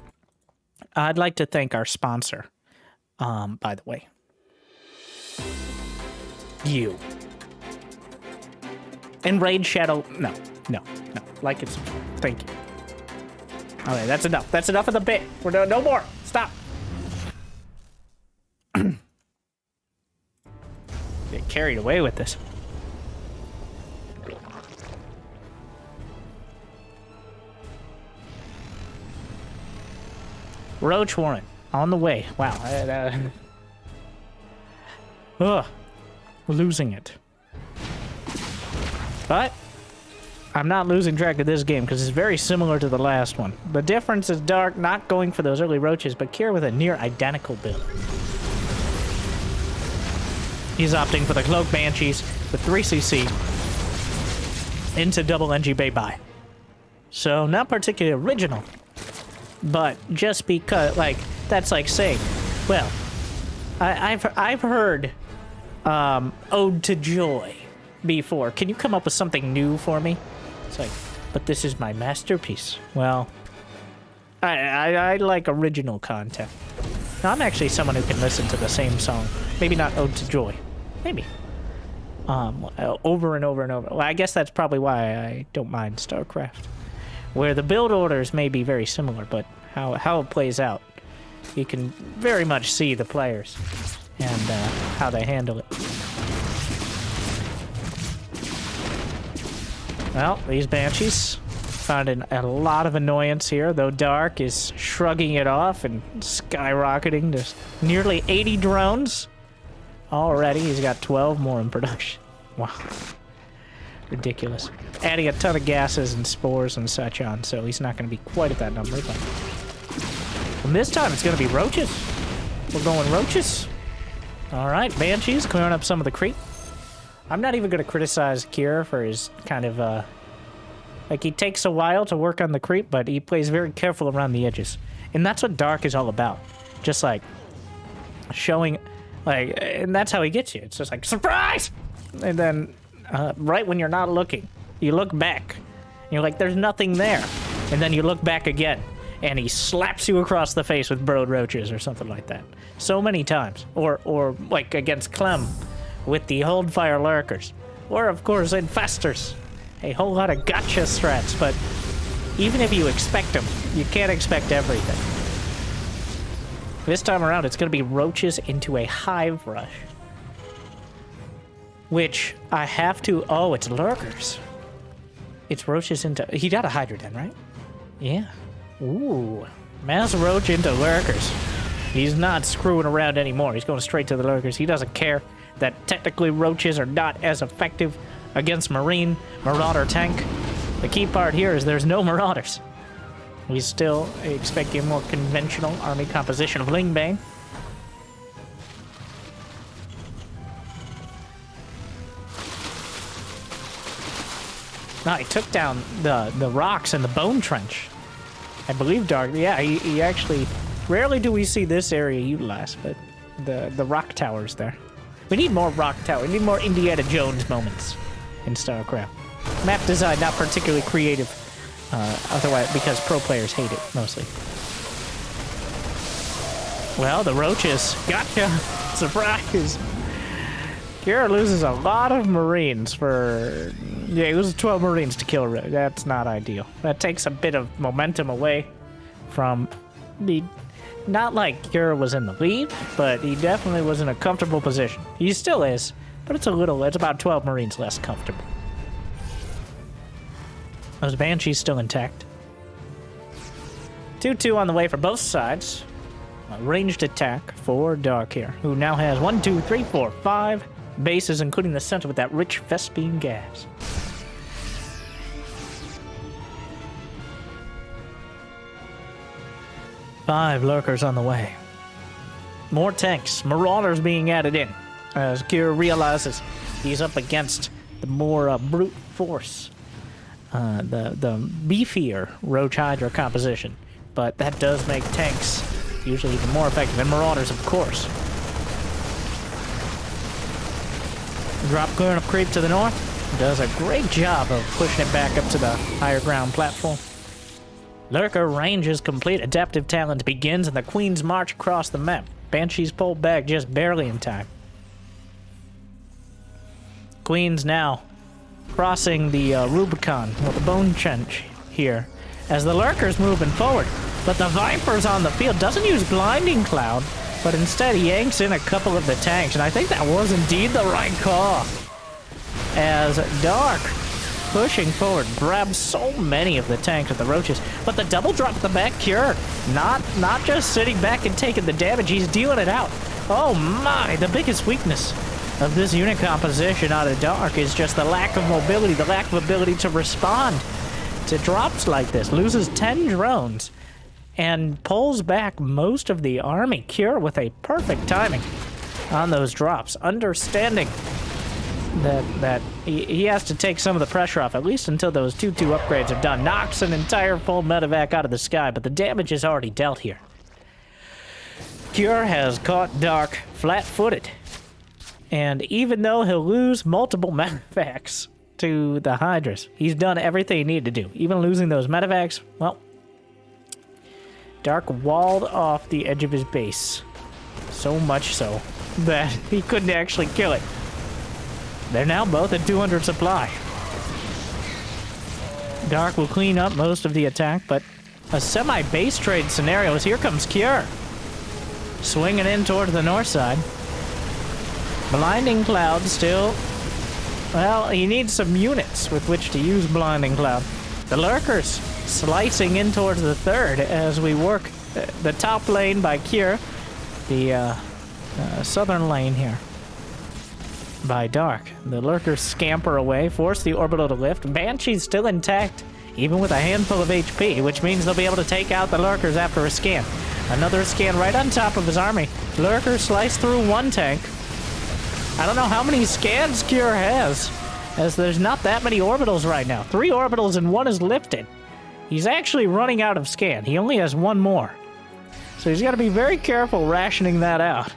I'd like to thank our sponsor, by the way. You. And Raid Shadow, no. Like it's, thank you. Okay, that's enough. That's enough of the bit. We're no more. Stop. Get carried away with this. Roach Warren, on the way. Wow. Ugh. Losing it. But I'm not losing track of this game because it's very similar to the last one. The difference is Dark not going for those early roaches, but Cure with a near identical build. He's opting for the Cloak Banshees with 3cc into double NG Bay buy. So not particularly original, but just because, like, that's like saying, well, I've heard Ode to Joy before. Can you come up with something new for me? It's like, but this is my masterpiece. Well, I like original content. Now, I'm actually someone who can listen to the same song. Maybe not Ode to Joy. Maybe. Over and over and over. Well, I guess that's probably why I don't mind StarCraft. Where the build orders may be very similar, but how it plays out, you can very much see the players and how they handle it. Well, these Banshees finding a lot of annoyance here, though Dark is shrugging it off and skyrocketing to nearly 80 drones. Already, he's got 12 more in production. Wow. Ridiculous. Adding a ton of gases and spores and such on, so he's not going to be quite at that number, but... And this time, it's going to be roaches. We're going roaches. Alright, Banshees clearing up some of the creep. I'm not even going to criticize Kira for his kind of, like, he takes a while to work on the creep, but he plays very careful around the edges. And that's what Dark is all about. Just, like, showing, like, and that's how he gets you. It's just like, surprise! And then, right when you're not looking, you look back. And you're like, there's nothing there. And then you look back again, and he slaps you across the face with brood roaches or something like that. So many times. Or like, against Clem with the Hold Fire Lurkers. Or, of course, Infestors. A whole lot of gotcha strats, but even if you expect them, you can't expect everything. This time around, it's going to be roaches into a hive rush. Which I have to... Oh, it's lurkers. It's roaches into... He got a Hydra then, right? Yeah. Ooh. Mass roach into lurkers. He's not screwing around anymore. He's going straight to the lurkers. He doesn't care that technically roaches are not as effective against Marine, Marauder tank. The key part here is there's no Marauders. He's still expecting a more conventional army composition of Lingbane. No, he took down the rocks in the Bone Trench. I believe Dark, yeah, he actually... Rarely do we see this area utilized, but the rock towers there. We need more rock tower. We need more Indiana Jones moments in StarCraft. Map design not particularly creative, otherwise because pro players hate it mostly. Well, the roaches, gotcha! Surprise! Kira loses a lot of Marines for... Yeah, he loses 12 Marines to kill a roach. That's not ideal. That takes a bit of momentum away from the... Not like Kira was in the lead, but he definitely was in a comfortable position. He still is, but it's about 12 Marines less comfortable. Those Banshees still intact. 2-2 on the way for both sides. A ranged attack for Dark here, who now has 1, 2, 3, 4, 5 bases, including the center with that rich Vespene gas. Five lurkers on the way. More tanks, Marauders being added in, as Kira realizes he's up against the more brute force, the beefier Roach Hydra composition. But that does make tanks usually even more effective, and Marauders, of course. Drop clearing up creep to the north. Does a great job of pushing it back up to the higher ground platform. Lurker range is complete. Adaptive talent begins, and the Queen's march across the map. Banshees pulled back just barely in time. Queen's now crossing the Rubicon with the Bone Trench here, as the Lurker's moving forward. But the Viper's on the field, doesn't use Blinding Cloud, but instead he yanks in a couple of the tanks, and I think that was indeed the right call. As Dark, pushing forward, grabs so many of the tanks with the roaches, but the double drop at the back Cure, not just sitting back and taking the damage, he's dealing it out. Oh my, the biggest weakness of this unit composition out of Dark is just the lack of mobility, the lack of ability to respond to drops like this. Loses 10 drones and pulls back most of the army. Cure with a perfect timing on those drops, understanding that he has to take some of the pressure off, at least until those 2-2 upgrades are done. Knocks an entire full medevac out of the sky, but the damage is already dealt here. Cure has caught Dark flat-footed, and even though he'll lose multiple medevacs to the Hydras, he's done everything he needed to do. Even losing those medevacs, well, Dark walled off the edge of his base, so much so that he couldn't actually kill it. They're now both at 200 supply. Dark will clean up most of the attack, but a semi-base trade scenario is here comes Cure. Swinging in towards the north side. Blinding Cloud still Well, he needs some units with which to use Blinding Cloud. The Lurkers slicing in towards the third as we work the top lane by Cure, the southern lane here by Dark. The Lurkers scamper away, force the orbital to lift. Banshee's still intact, even with a handful of HP, which means they'll be able to take out the Lurkers after a scan. Another scan right on top of his army. Lurker slice through one tank. I don't know how many scans Cure has, as there's not that many orbitals right now. 3 orbitals and 1 is lifted. He's actually running out of scan. He only has 1 more. So he's got to be very careful rationing that out.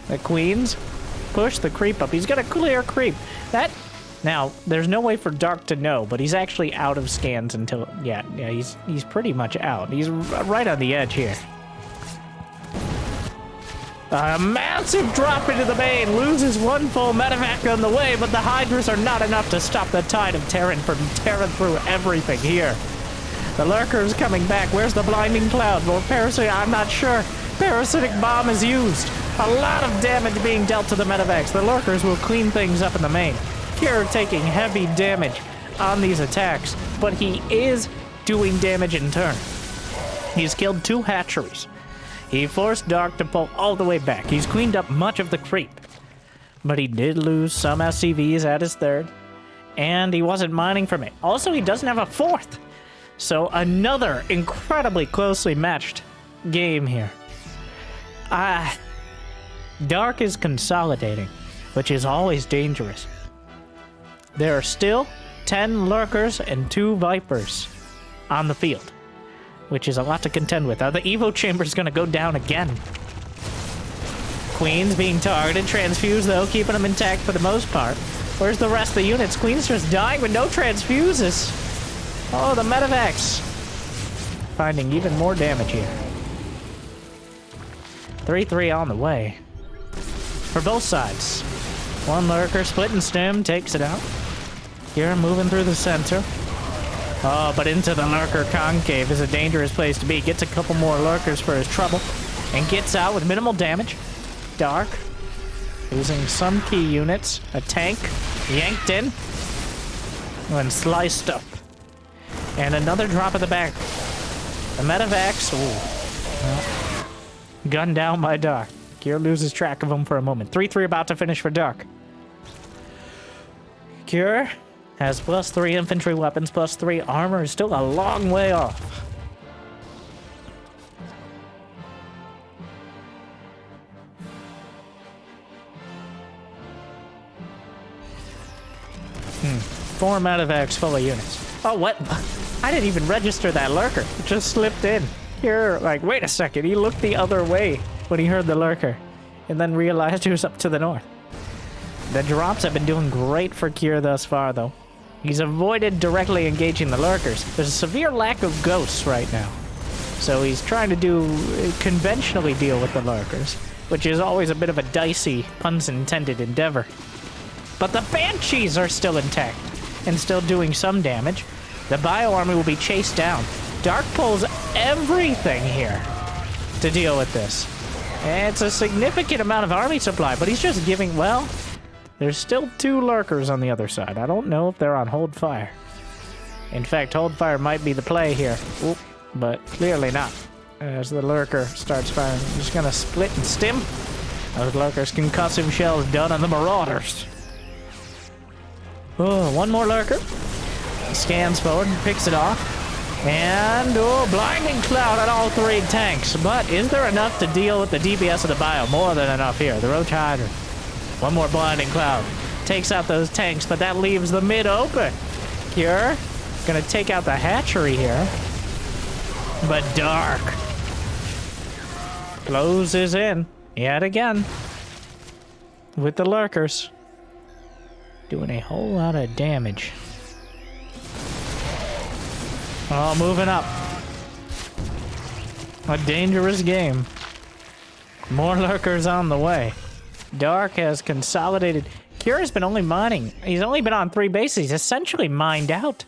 The Queens push the creep up. He's got a clear creep. Now, there's no way for Dark to know, but he's actually out of scans until... Yeah, he's pretty much out. He's right on the edge here. A massive drop into the main, loses 1 full medevac on the way, but the Hydras are not enough to stop the tide of Terran from tearing through everything here. The Lurker's coming back. Where's the Blinding Cloud? Well, Parasitic, I'm not sure. Parasitic Bomb is used. A lot of damage being dealt to the medevacs. The Lurkers will clean things up in the main. Cure taking heavy damage on these attacks, but he is doing damage in turn. He's killed 2 hatcheries. He forced Dark to pull all the way back. He's cleaned up much of the creep. But he did lose some SCVs at his third. And he wasn't mining from it. Also, he doesn't have a 4th. So another incredibly closely matched game here. Dark is consolidating, which is always dangerous. There are still 10 Lurkers and 2 Vipers on the field, which is a lot to contend with. The Evo Chamber's gonna go down again. Queen's being targeted. Transfuse, though, keeping them intact for the most part. Where's the rest of the units? Queen's just dying with no transfuses. Oh, the medevacs. Finding even more damage here. 3-3 on the way. For both sides. 1 Lurker, split and stem, takes it out. Here, moving through the center. Oh, but into the Lurker Concave is a dangerous place to be. Gets a couple more Lurkers for his trouble. And gets out with minimal damage. Dark. Losing some key units. A tank. Yanked in. And sliced up. And another drop at the back. The medevacs. Ooh. Well, gunned down by Dark. Cure loses track of him for a moment. 3-3 about to finish for Dark. Cure has +3 infantry weapons, +3 armor. Is still a long way off. Four medevacs full of units. Oh, what? I didn't even register that Lurker. It just slipped in. Cure, like, wait a second. He looked the other way when he heard the Lurker, and then realized he was up to the north. The drops have been doing great for Cure thus far, though. He's avoided directly engaging the Lurkers. There's a severe lack of ghosts right now, so he's trying to conventionally deal with the Lurkers, which is always a bit of a dicey, puns intended, endeavor. But the Banshees are still intact, and still doing some damage. The Bio Army will be chased down. Dark pulls everything here to deal with this. It's a significant amount of army supply, but he's just giving, well, there's still 2 Lurkers on the other side. I don't know if they're on hold fire. In fact, hold fire might be the play here. Oop, but clearly not. As the Lurker starts firing, I'm just gonna split and stim. Those Lurkers' concussive shells done on the Marauders. Oh, 1 more Lurker. Scans forward, picks it off. And, oh, Blinding Cloud on all 3 tanks. But is there enough to deal with the DPS of the Bio? More than enough here. The Roach Hydra. 1 more Blinding Cloud. Takes out those tanks, but that leaves the mid open. Cure. Gonna take out the hatchery here. But Dark closes in yet again with the Lurkers. Doing a whole lot of damage. Oh, moving up. A dangerous game. More Lurkers on the way. Dark has consolidated. Cure's been only mining. He's only been on 3 bases. He's essentially mined out.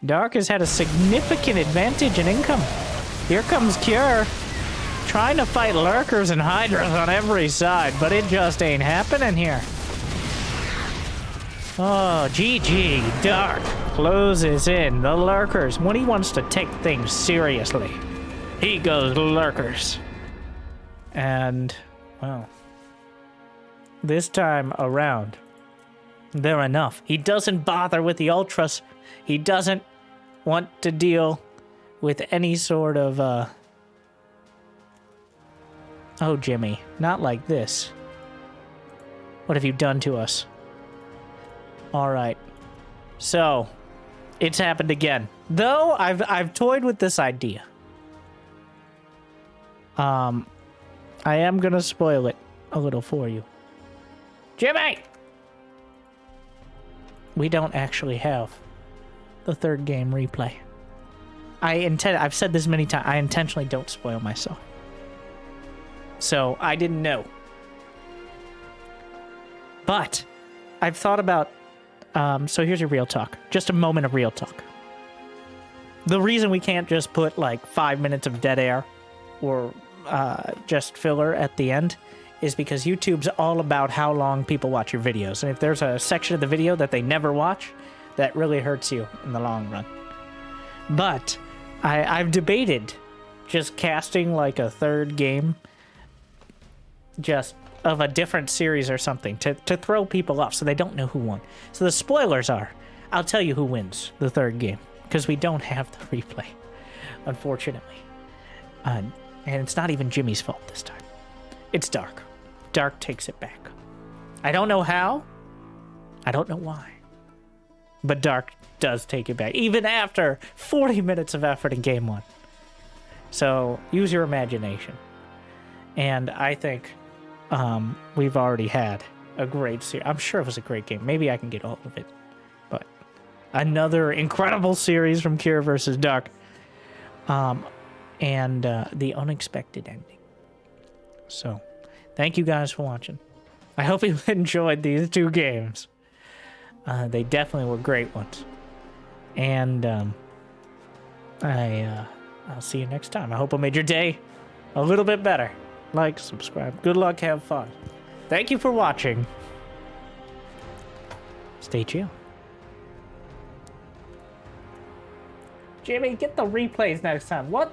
Dark has had a significant advantage in income. Here comes Cure. Trying to fight Lurkers and Hydras on every side, but it just ain't happening here. Oh, GG. Dark closes in the lurkers. When he wants to take things seriously, he goes lurkers. And, well, this time around, they're enough. He doesn't bother with the ultras. He doesn't want to deal with any sort of, Oh, Jimmy, not like this. What have you done to us? All right. So, it's happened again. Though I've toyed with this idea. I am gonna spoil it a little for you. Jimmy! We don't actually have the third game replay. I've said this many times, I intentionally don't spoil myself. So, I didn't know. But, I've thought about, so here's your real talk. Just a moment of real talk. The reason we can't just put like 5 minutes of dead air or just filler at the end is because YouTube's all about how long people watch your videos. And if there's a section of the video that they never watch, that really hurts you in the long run. But I've debated just casting like a third game just of a different series or something to throw people off so they don't know who won. So the spoilers are, I'll tell you who wins the third game because we don't have the replay, unfortunately. And it's not even Jimmy's fault this time. It's Dark. Dark takes it back. I don't know how. I don't know why. But Dark does take it back, even after 40 minutes of effort in game one. So use your imagination. And I think we've already had a great series. I'm sure it was a great game. Maybe I can get all of it. But another incredible series from Kira versus Dark. And the unexpected ending. So, thank you guys for watching. I hope you enjoyed these two games. They definitely were great ones. And I'll see you next time. I hope I made your day a little bit better. Like, subscribe. Good luck, have fun. Thank you for watching. Stay chill. Jimmy, get the replays next time. What the?